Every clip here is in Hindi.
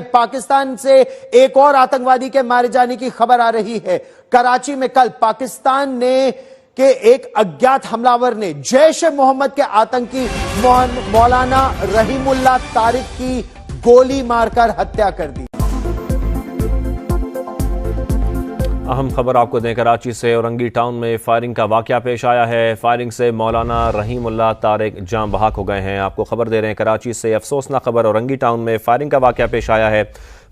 पाकिस्तान से एक और आतंकवादी के मारे जाने की खबर आ रही है। कराची में कल पाकिस्तान ने के एक अज्ञात हमलावर ने जैश ए मोहम्मद के आतंकी मौलाना रहीमुल्लाह तारिक की गोली मारकर हत्या कर दी। अहम खबर आपको दें, कराची से औरंगी टाउन में फायरिंग का वाकया पेश आया है। फायरिंग से मौलाना रहीमुल्लाह तारिक जान बहक हो गए हैं। आपको खबर दे रहे हैं, कराची से अफसोसनाक खबर, औरंगी टाउन में फायरिंग का वाकया पेश आया है।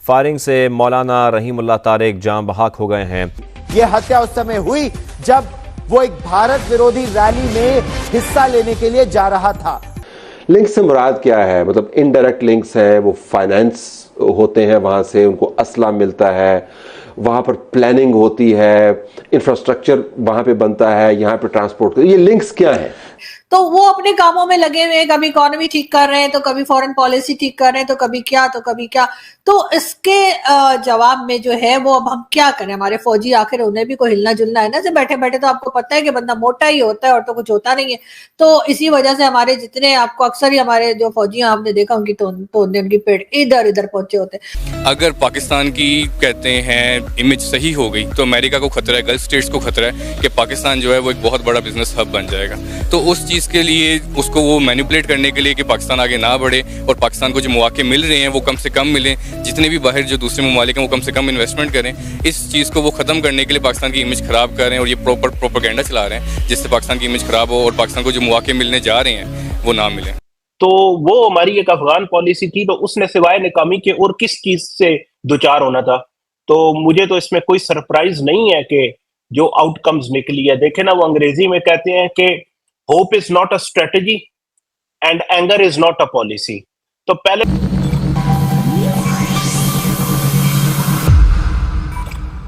फायरिंग से मौलाना रहीमुल्लाह तारिक जान बहक हो गए हैं। यह हत्या उस समय हुई जब वो एक भारत विरोधी रैली में हिस्सा लेने के लिए जा रहा था। लिंक से मुराद क्या है? मतलब इनडायरेक्ट लिंक्स हैं, वो फाइनेंस होते हैं, वहां से उनको असला मिलता है, वहां पर प्लानिंग होती है, इंफ्रास्ट्रक्चर वहां पे बनता है, यहाँ पे ट्रांसपोर्ट। ये लिंक्स क्या है? तो वो अपने कामों में लगे हुए हैं, कभी इकोनॉमी ठीक कर रहे हैं, तो कभी फॉरेन पॉलिसी ठीक कर रहे हैं, तो कभी क्या तो कभी क्या। तो इसके जवाब में जो है वो अब हम क्या करें? हमारे फौजी आखिर उन्हें भी कोई हिलना जुलना है ना, जब बैठे बैठे तो आपको पता है कि बंदा मोटा ही होता है और तो कुछ होता नहीं है। तो इसी वजह से हमारे जितने आपको अक्सर ही हमारे जो फौजी आपने देखा उनकी तो उनकी पेट इधर इधर पहुंचे होते। अगर पाकिस्तान की कहते हैं इमेज सही हो गई तो अमेरिका को खतरा है, गल्फ स्टेट्स को खतरा है कि पाकिस्तान जो है वो एक बहुत बड़ा बिजनेस हब बन जाएगा। तो उस चीज़ के लिए उसको वो मैनिपुलेट करने के लिए कि पाकिस्तान आगे ना बढ़े और पाकिस्तान को जो मौके मिल रहे हैं वो कम से कम मिलें, जितने भी बाहर जो दूसरे ममालिक हैं वो कम से कम इन्वेस्टमेंट करें, इस चीज़ को वो ख़त्म करने के लिए पाकिस्तान की इमेज ख़राब कर रहे हैं और ये प्रॉपर प्रोपेगेंडा चला रहे हैं जिससे पाकिस्तान की इमेज ख़राब हो और पाकिस्तान को जो मौके मिलने जा रहे हैं वो ना मिलें। तो वो हमारी एक अफगान पॉलिसी थी, तो उसने सिवाय नाकामी के और किस चीज से दुचार होना था। तो मुझे तो इसमें कोई सरप्राइज नहीं है कि जो आउटकम्स निकली है। देखे ना, वो अंग्रेजी में कहते हैं कि hope is not a strategy and anger is not a policy. तो पहले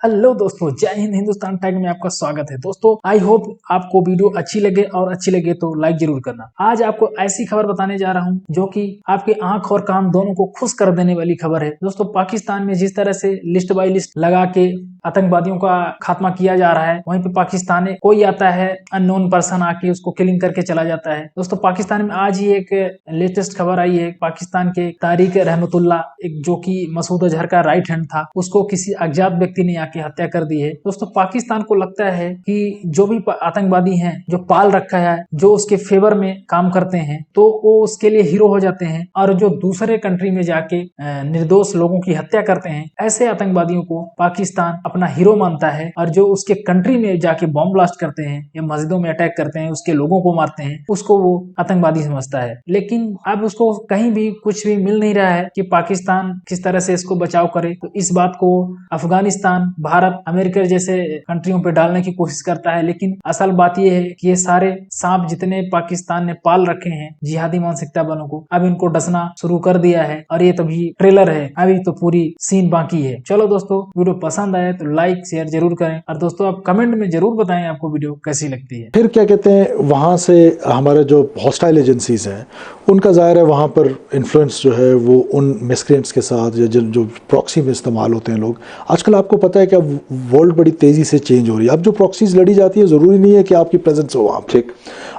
हेलो दोस्तों, जय हिंद। हिंदुस्तान टाइम में आपका स्वागत है। दोस्तों, आई होप आपको वीडियो अच्छी लगे और अच्छी लगे तो लाइक जरूर करना। आज आपको ऐसी खबर बताने जा रहा हूं जो कि आपके आंख और कान दोनों को खुश कर देने वाली खबर है। दोस्तों, पाकिस्तान में जिस तरह से लिस्ट बाय लिस्ट लगा के आतंकवादियों का खात्मा किया जा रहा है, वहीं पे पाकिस्तान में कोई आता है अननोन पर्सन आके उसको किलिंग करके चला जाता है। दोस्तों, पाकिस्तान में आज ही एक लेटेस्ट खबर आई है। पाकिस्तान के तारिक रहमतुल्लाह, एक जो कि मसूद अजहर का राइट हैंड था, उसको किसी अज्ञात व्यक्ति ने आके हत्या कर दी है। दोस्तों, पाकिस्तान को लगता है कि जो भी आतंकवादी हैं, जो पाल रखा है, जो उसके फेवर में काम करते हैं, तो वो उसके लिए हीरो हो जाते हैं। और जो दूसरे कंट्री में जाके निर्दोष लोगों की हत्या करते हैं, ऐसे आतंकवादियों को पाकिस्तान अपना हीरो मानता है। और जो उसके कंट्री में जाके बॉम्ब ब्लास्ट करते हैं या मस्जिदों में अटैक करते हैं, उसके लोगों को मारते हैं, उसको वो आतंकवादी समझता है। लेकिन अब उसको कहीं भी कुछ भी मिल नहीं रहा है कि पाकिस्तान किस तरह से इसको बचाव करे। तो इस बात को अफगानिस्तान, भारत, अमेरिका जैसे कंट्रियों पे डालने की कोशिश करता है। लेकिन असल बात यह है कि ये सारे सांप जितने पाकिस्तान ने पाल रखे हैं जिहादी मानसिकता वालों को, अब इनको डसना शुरू कर दिया है। और ये तभी ट्रेलर है, अभी तो पूरी सीन बाकी है। चलो दोस्तों, वीडियो पसंद आए तो लाइक शेयर जरूर करें और दोस्तों आप कमेंट में जरूर बताएं आपको वीडियो कैसी लगती है। फिर क्या कहते हैं, वहां से हमारे जो हॉस्टाइल एजेंसीज हैं उनका जाहिर है वहां पर इन्फ्लुएंस जो है वो उन मिस्क्रेंट्स के साथ या जो प्रॉक्सी में इस्तेमाल होते हैं लोग। आजकल आपको पता है कि अब वर्ल्ड बड़ी तेजी से चेंज हो रही है। अब जो प्रॉक्सीज लड़ी जाती है जरूरी नहीं है कि आपकी प्रेजेंस हो वहाँ। ठीक,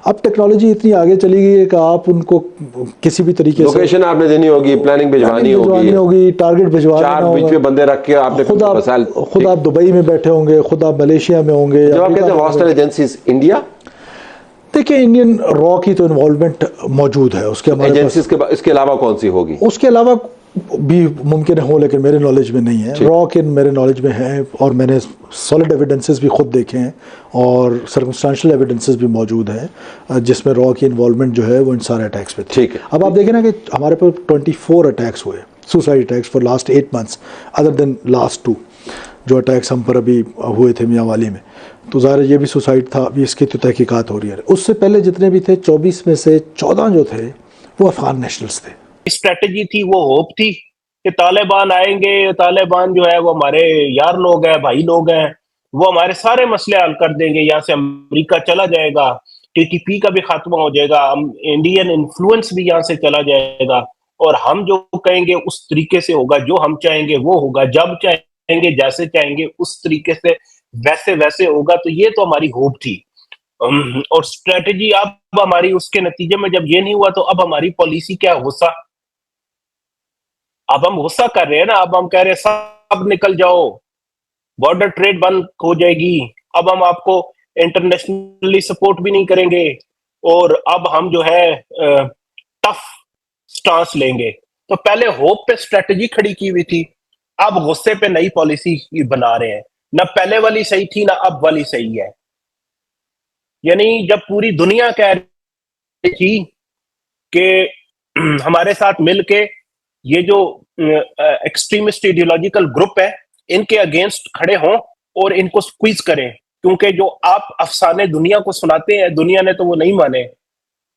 अब टेक्नोलॉजी इतनी आगे चली गई है कि आप उनको किसी भी तरीके से लोकेशन आपने देनी होगी, प्लानिंग भिजवानी होगी, टारगेट भिजवाना, 4 बीच में बंदे रख के आपने खुद आप दुबई में बैठे होंगे, खुद आप मलेशिया में होंगे। जब आप कहते हैं हॉस्टाइल एजेंसीज इंडिया, देखिए इंडियन रॉ की तो इन्वॉल्वमेंट मौजूद है। उसके एजेंसीज के इसके अलावा कौन सी होगी? उसके अलावा भी मुमकिन हो, लेकिन मेरे नॉलेज में नहीं है। रॉ के मेरे नॉलेज में है और मैंने सॉलिड एविडेंसेस भी खुद देखे हैं और सर्कमस्टेंशियल एविडेंसेस भी मौजूद हैं जिसमें रॉ की इन्वॉल्वमेंट जो है वो इन सारे अटैक्स पे। ठीक है, अब आप देखें ना कि हमारे पर 24 अटैक्स हुए, suicide attacks for last 8 months, other than last 2 जो अटैक्स हम पर अभी हुए थे मियांवाली में। तो ज़ाहिर ये भी सुसाइड था, अभी इसकी तो तहकीकात हो रही है। उससे पहले जितने भी थे 24 में से 14 जो थे वो अफगान नेशनल्स थे। स्ट्रेटजी थी, वो होप थी कि तालिबान आएंगे, तालिबान जो है वो हमारे यार लोग हैं, भाई लोग हैं, वो हमारे सारे मसले हल कर देंगे, यहाँ से अमेरिका चला जाएगा, टीटीपी का भी खात्मा हो जाएगा, इंडियन इन्फ्लुएंस भी यहाँ से चला जाएगा और हम जो कहेंगे उस तरीके से होगा, जो हम चाहेंगे वो होगा, जब चाहेंगे जैसे चाहेंगे उस तरीके से वैसे वैसे होगा। तो ये तो हमारी होप थी और स्ट्रेटजी अब हमारी उसके नतीजे में जब ये नहीं हुआ तो अब हमारी पॉलिसी क्या हो सा। अब हम गुस्सा कर रहे हैं ना, अब हम कह रहे हैं सब निकल जाओ, बॉर्डर ट्रेड बंद हो जाएगी, अब हम आपको इंटरनेशनली सपोर्ट भी नहीं करेंगे और अब हम जो है टफ स्टांस लेंगे। तो पहले होप पे स्ट्रेटजी खड़ी की हुई थी, अब गुस्से पे नई पॉलिसी बना रहे हैं। ना पहले वाली सही थी ना अब वाली सही है। यानी जब पूरी दुनिया कह रही थी कि हमारे साथ मिलके ये जो एक्सट्रीमिस्ट आइडियोलॉजिकल ग्रुप है इनके अगेंस्ट खड़े हों और इनको स्क्वीज करें, क्योंकि जो आप अफसाने दुनिया को सुनाते हैं दुनिया ने तो वो नहीं माने।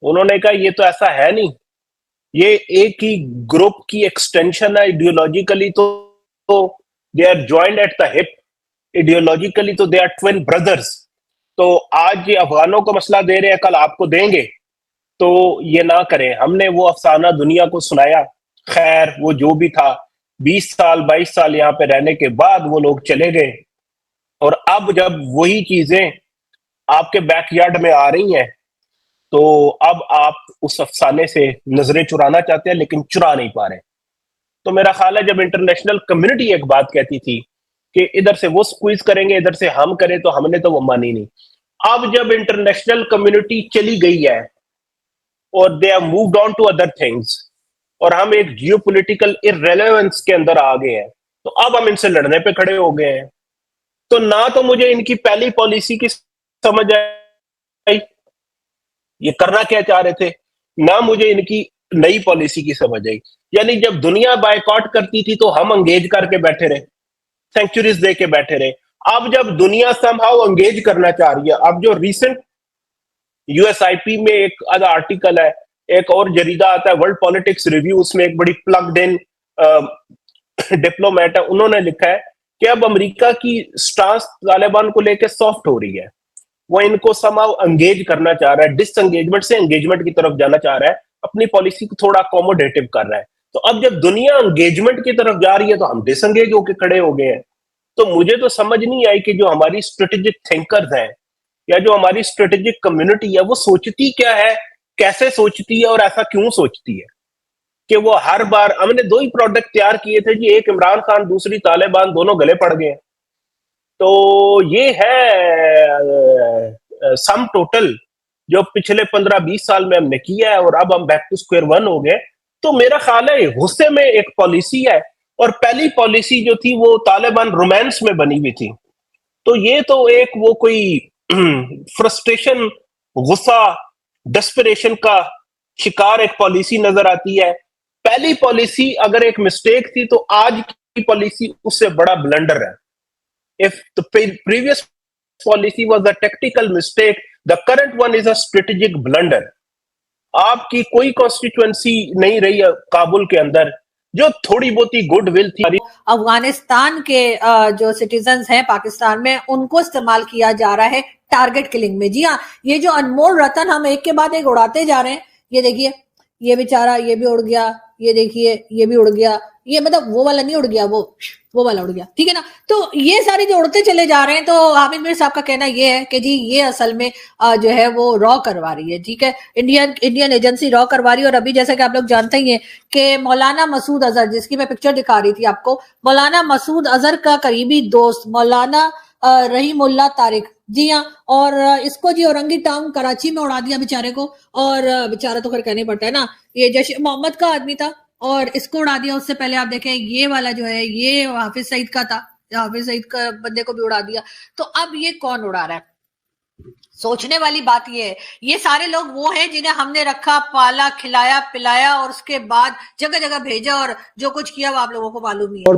उन्होंने कहा ये तो ऐसा है नहीं, ये एक ही ग्रुप की एक्सटेंशन है आइडियोलॉजिकली, तो they are joined at the hip, ideologically तो दे आर ट्विन ब्रदर्स। तो आज ये अफगानों को मसला दे रहे हैं, कल आपको देंगे, तो ये ना करें। हमने वो अफसाना दुनिया को सुनाया, खैर वो जो भी था, 20 साल 22 साल यहाँ पे रहने के बाद वो लोग चले गए और अब जब वही चीजें आपके बैकयार्ड में आ रही हैं तो अब आप उस अफसाने से नजरें चुराना चाहते हैं लेकिन चुरा नहीं पा रहे। तो मेरा ख्याल है जब इंटरनेशनल कम्युनिटी एक बात कहती थी कि इधर से वो स्क्वीज करेंगे इधर से हम करें, तो हमने तो वो मानी नहीं। अब जब इंटरनेशनल कम्युनिटी चली गई है और they have moved on to other things और हम एक जियोपॉलिटिकल इररिलेवेंस के अंदर आ गए हैं, तो अब हम इनसे लड़ने पे खड़े हो गए हैं। तो ना तो मुझे इनकी पहली पॉलिसी की समझ आई, ये करना क्या चाह रहे थे, ना मुझे इनकी नई पॉलिसी की समझ आई। यानी जब दुनिया बायकॉट करती थी तो हम एंगेज करके बैठे रहे, सेंचुरीज दे के बैठे रहे। अब जब दुनिया समहाउ एंगेज करना चाह रही है, अब जो रिसेंट यूएसआईपी में एक आधा आर्टिकल है, एक और जरीदा आता है वर्ल्ड पॉलिटिक्स रिव्यू, उसमें एक बड़ी प्लग्ड इन डिप्लोमेट है, उन्होंने लिखा है कि अब अमेरिका की स्टांस तालिबान को लेकर सॉफ्ट हो रही है, वो इनको समहाउ एंगेज करना चाह रहा है, डिसएंगेजमेंट से एंगेजमेंट की तरफ जाना चाह रहा है, अपनी पॉलिसी को थोड़ा अकोमोडेटिव कर रहा है। तो अब जब दुनिया एंगेजमेंट की तरफ जा रही है तो हम डिसएंगेज होकर खड़े हो गए हैं। तो मुझे तो समझ नहीं आई कि जो हमारी स्ट्रेटेजिक थिंकर्स हैं या जो हमारी स्ट्रेटेजिक कम्युनिटी है वो सोचती क्या है, कैसे सोचती है और ऐसा क्यों सोचती है कि वो हर बार, हमने 2 ही प्रोडक्ट तैयार किए थे जी, एक इमरान खान दूसरी तालिबान, दोनों गले पड़ गए। तो ये है सम टोटल जो पिछले 15-20 साल में हमने किया है और अब हम बैक टू स्क्वायर वन हो गए। तो मेरा ख्याल है गुस्से में एक पॉलिसी है और पहली पॉलिसी जो थी वो तालिबान रोमांस में बनी हुई थी। तो ये तो एक वो कोई फ्रस्ट्रेशन, गुस्सा, डेस्परेशन का शिकार एक पॉलिसी नजर आती है। पहली पॉलिसी अगर एक मिस्टेक थी तो आज की पॉलिसी उससे बड़ा ब्लंडर है। If the previous policy was a tactical mistake, the current one is a strategic blunder. आपकी कोई कॉन्स्टिट्यूएंसी नहीं रही है काबुल के अंदर, जो थोड़ी बहुत ही गुडविल थी। अफगानिस्तान के जो सिटीजन्स हैं पाकिस्तान में, उनको इस्तेमाल किया जा रहा है टारगेट किलिंग में। जी हाँ, ये जो अनमोल रतन हम एक के बाद एक उड़ाते जा रहे हैं, ये देखिए ये बेचारा ये भी उड़ गया, ये देखिए ये भी उड़ गया, ये मतलब वो वाला नहीं उड़ गया, वो वाला उड़ गया, ठीक है ना। तो ये सारे जो उड़ते चले जा रहे हैं, तो हामिद मीर साहब का कहना ये है कि जी ये असल में जो है वो रॉ करवा रही है, ठीक है, इंडियन एजेंसी रॉ करवा रही है। और अभी जैसा कि आप लोग जानते ही हैं कि मौलाना मसूद अजहर, जिसकी मैं पिक्चर दिखा रही थी आपको, मौलाना मसूद अजहर का करीबी दोस्त मौलाना रहीमुल्लाह तारिक, जी हाँ, और इसको जी औरंगी टाउन कराची में उड़ा दिया बेचारे को। और बेचारा तो खैर कहना पड़ता है ना, ये जैश मोहम्मद का आदमी था और इसको उड़ा दिया। उससे पहले आप देखें ये वाला जो है ये हाफिज सईद का था, हाफिज सईद का बंदे को भी उड़ा दिया। तो अब ये कौन उड़ा रहा है? सोचने वाली बात ये है, ये सारे लोग वो हैं जिन्हें हमने रखा, पाला, खिलाया, पिलाया और उसके बाद जगह जगह भेजा और जो कुछ किया वो आप लोगों को मालूम ही है।